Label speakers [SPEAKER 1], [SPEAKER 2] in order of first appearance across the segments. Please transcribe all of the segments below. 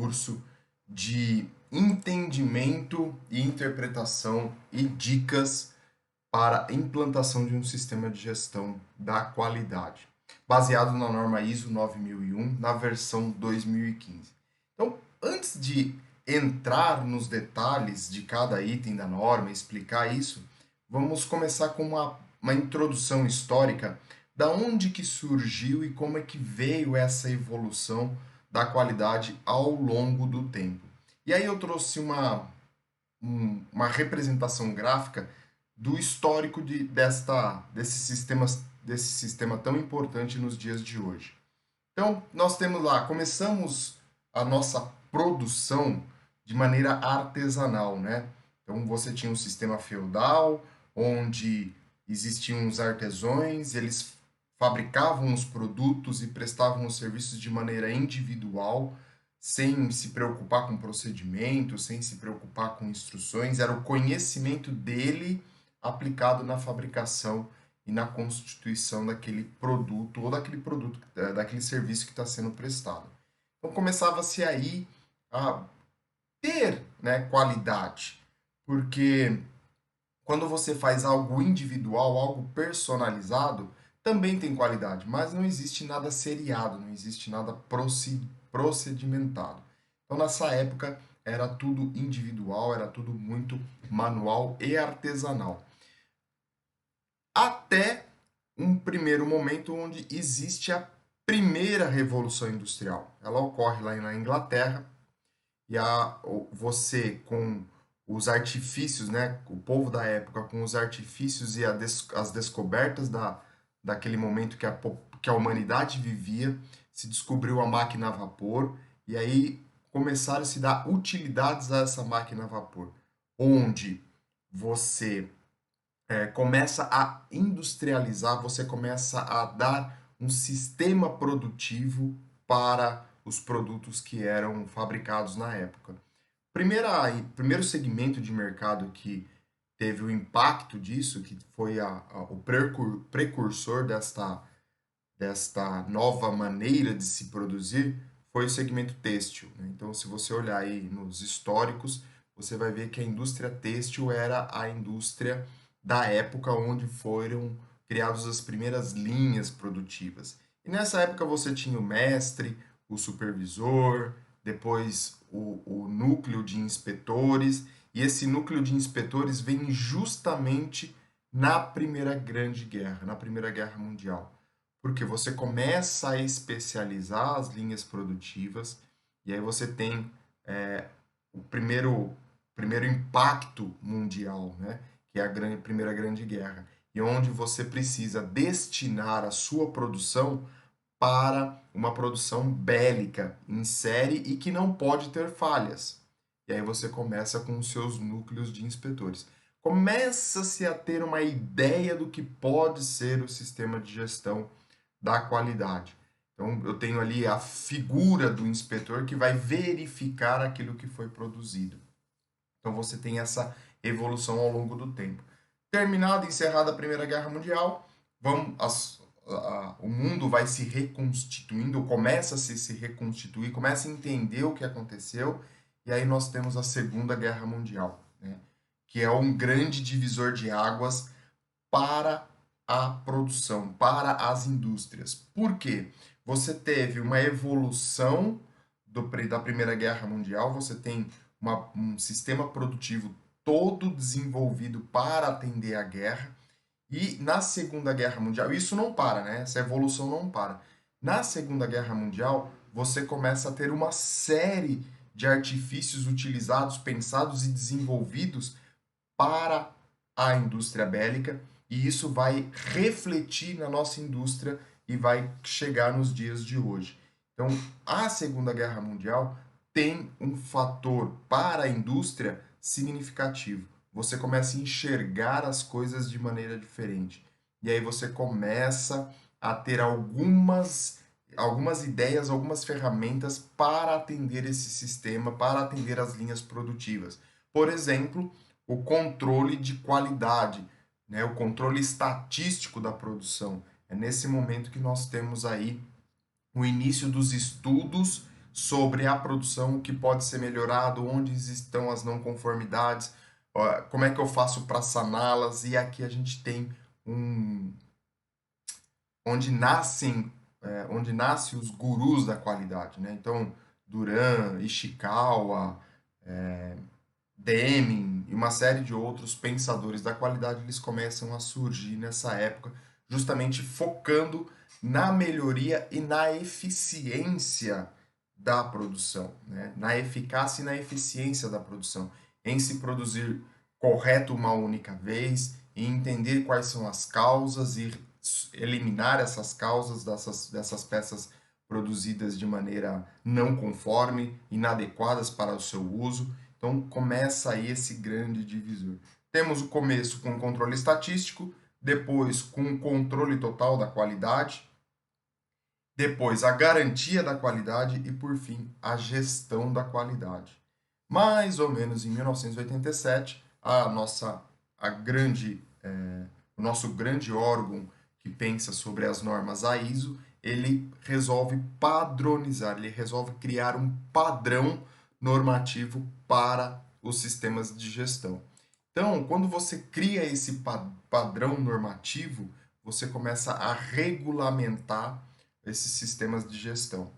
[SPEAKER 1] curso de entendimento e interpretação e dicas para a implantação de um sistema de gestão da qualidade, baseado na norma ISO 9001, na versão 2015. Então, antes de entrar nos detalhes de cada item da norma e explicar isso, vamos começar com uma introdução histórica da onde que surgiu e como é que veio essa evolução da qualidade ao longo do tempo. E aí eu trouxe uma representação gráfica do histórico desse sistema tão importante nos dias de hoje. Então, nós temos lá, começamos a nossa produção de maneira artesanal, né? Então, você tinha um sistema feudal, onde existiam os artesãos, eles fabricavam os produtos e prestavam os serviços de maneira individual, sem se preocupar com procedimentos, sem se preocupar com instruções, era o conhecimento dele aplicado na fabricação e na constituição daquele produto ou daquele serviço que está sendo prestado. Então começava-se aí a ter, né, qualidade, porque quando você faz algo individual, algo personalizado, também tem qualidade, mas não existe nada seriado, não existe nada procedimentado. Então nessa época era tudo individual, era tudo muito manual e artesanal. Até um primeiro momento onde existe a primeira revolução industrial. Ela ocorre lá na Inglaterra e você com os artifícios, né, o povo da época com os artifícios e as descobertas daquele momento que a humanidade vivia, se descobriu a máquina a vapor e aí começaram a se dar utilidades a essa máquina a vapor, onde você começa a industrializar, você começa a dar um sistema produtivo para os produtos que eram fabricados na época. Primeiro segmento de mercado que teve o impacto disso, que foi o precursor desta nova maneira de se produzir, foi o segmento têxtil, né? Então, se você olhar aí nos históricos, você vai ver que a indústria têxtil era a indústria da época onde foram criadas as primeiras linhas produtivas. E nessa época você tinha o mestre, o supervisor, depois o núcleo de inspetores, e esse núcleo de inspetores vem justamente na Primeira Grande Guerra, na Primeira Guerra Mundial. Porque você começa a especializar as linhas produtivas, e aí você tem o primeiro impacto mundial, né? Que é a Primeira Grande Guerra, e onde você precisa destinar a sua produção para uma produção bélica em série e que não pode ter falhas. E aí você começa com os seus núcleos de inspetores. Começa-se a ter uma ideia do que pode ser o sistema de gestão da qualidade. Então, eu tenho ali a figura do inspetor que vai verificar aquilo que foi produzido. Então, você tem essa evolução ao longo do tempo. Terminada, encerrada a Primeira Guerra Mundial, o mundo vai se reconstituindo, começa a se reconstituir, começa a entender o que aconteceu, e aí nós temos a Segunda Guerra Mundial, né? Que é um grande divisor de águas para a produção, para as indústrias. Por quê? Você teve uma evolução da Primeira Guerra Mundial, você tem um sistema produtivo todo desenvolvido para atender a guerra, e na Segunda Guerra Mundial, isso não para, né? Essa evolução não para. Na Segunda Guerra Mundial, você começa a ter uma série de artifícios utilizados, pensados e desenvolvidos para a indústria bélica, e isso vai refletir na nossa indústria e vai chegar nos dias de hoje. Então, a Segunda Guerra Mundial tem um fator para a indústria significativo. Você começa a enxergar as coisas de maneira diferente. E aí você começa a ter algumas ideias, algumas ferramentas para atender esse sistema, para atender as linhas produtivas. Por exemplo, o controle de qualidade, né? O controle estatístico da produção. É nesse momento que nós temos aí o início dos estudos sobre a produção, o que pode ser melhorado, onde estão as não conformidades, como é que eu faço para saná-las, e aqui a gente tem um onde nascem onde nascem os gurus da qualidade, né? Então, Duran, Ishikawa, Deming e uma série de outros pensadores da qualidade, eles começam a surgir nessa época, justamente focando na melhoria e na eficiência da produção, né? Na eficácia e na eficiência da produção, em se produzir correto uma única vez e entender quais são as causas e eliminar essas causas dessas peças produzidas de maneira não conforme, inadequadas para o seu uso. Então começa aí esse grande divisor. Temos o começo com o controle estatístico, depois com o controle total da qualidade, depois a garantia da qualidade e, por fim, a gestão da qualidade. Mais ou menos em 1987, o nosso grande órgão que pensa sobre as normas, a ISO, ele resolve padronizar, ele resolve criar um padrão normativo para os sistemas de gestão. Então, quando você cria esse padrão normativo, você começa a regulamentar esses sistemas de gestão.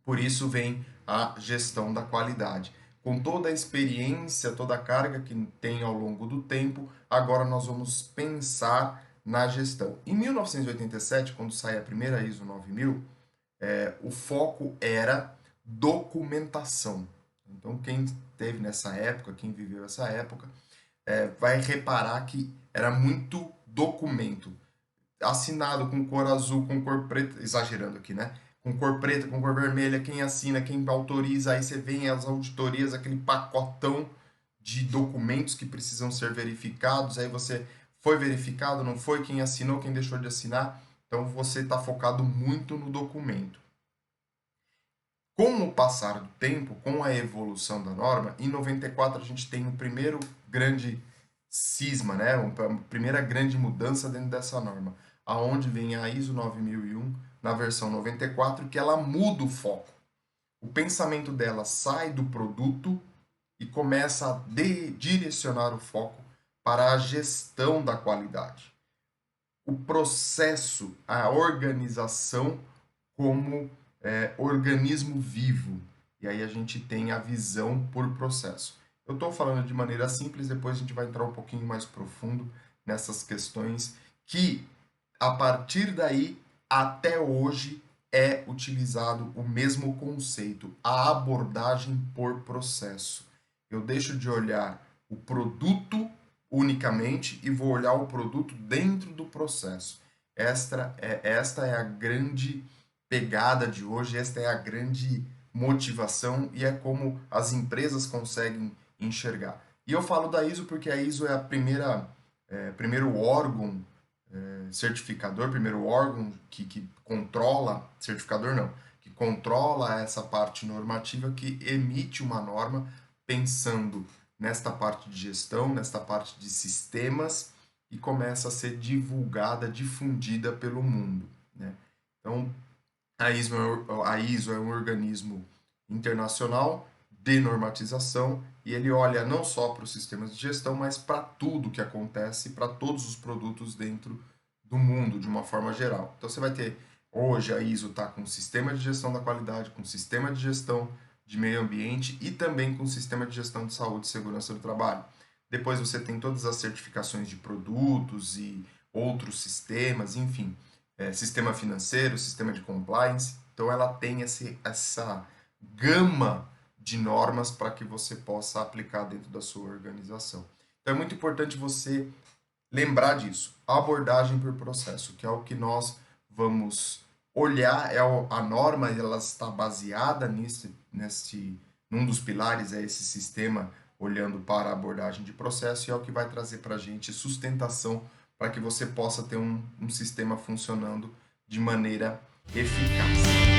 [SPEAKER 1] Por isso vem a gestão da qualidade. Com toda a experiência, toda a carga que tem ao longo do tempo, agora nós vamos pensar na gestão. Em 1987, quando sai a primeira ISO 9000, o foco era documentação. Então, quem esteve nessa época, quem viveu essa época, vai reparar que era muito documento assinado com cor azul, com cor preta, exagerando aqui, né? Com cor preta, com cor vermelha, quem assina, quem autoriza, aí você vem as auditorias, aquele pacotão de documentos que precisam ser verificados, aí você foi verificado, não foi, quem assinou, quem deixou de assinar, então você está focado muito no documento. Com o passar do tempo, com a evolução da norma, em 94 a gente tem o primeiro grande cisma, né? A primeira grande mudança dentro dessa norma, aonde vem a ISO 9001 na versão 94, que ela muda o foco. O pensamento dela sai do produto e começa a direcionar o foco para a gestão da qualidade. O processo, a organização como organismo vivo. E aí a gente tem a visão por processo. Eu estou falando de maneira simples, depois a gente vai entrar um pouquinho mais profundo nessas questões que, a partir daí, até hoje, é utilizado o mesmo conceito, a abordagem por processo. Eu deixo de olhar o produto unicamente e vou olhar o produto dentro do processo. Esta é a grande pegada de hoje, esta é a grande motivação e é como as empresas conseguem enxergar. E eu falo da ISO porque a ISO é a primeiro órgão certificador, primeiro órgão que controla, certificador não, que controla essa parte normativa, que emite uma norma pensando nesta parte de gestão, nesta parte de sistemas e começa a ser divulgada, difundida pelo mundo, né? Então, a ISO é um organismo internacional de normatização e ele olha não só para os sistemas de gestão, mas para tudo que acontece, para todos os produtos dentro do mundo, de uma forma geral. Então você vai ter, hoje a ISO está com sistema de gestão da qualidade, com sistema de gestão de meio ambiente e também com sistema de gestão de saúde e segurança do trabalho. Depois você tem todas as certificações de produtos e outros sistemas, enfim, sistema financeiro, sistema de compliance. Então ela tem essa gama de normas para que você possa aplicar dentro da sua organização. Então é muito importante você lembrar disso. A abordagem por processo, que é o que nós vamos olhar, a norma ela está baseada num dos pilares é esse sistema olhando para a abordagem de processo e é o que vai trazer para a gente sustentação para que você possa ter um sistema funcionando de maneira eficaz.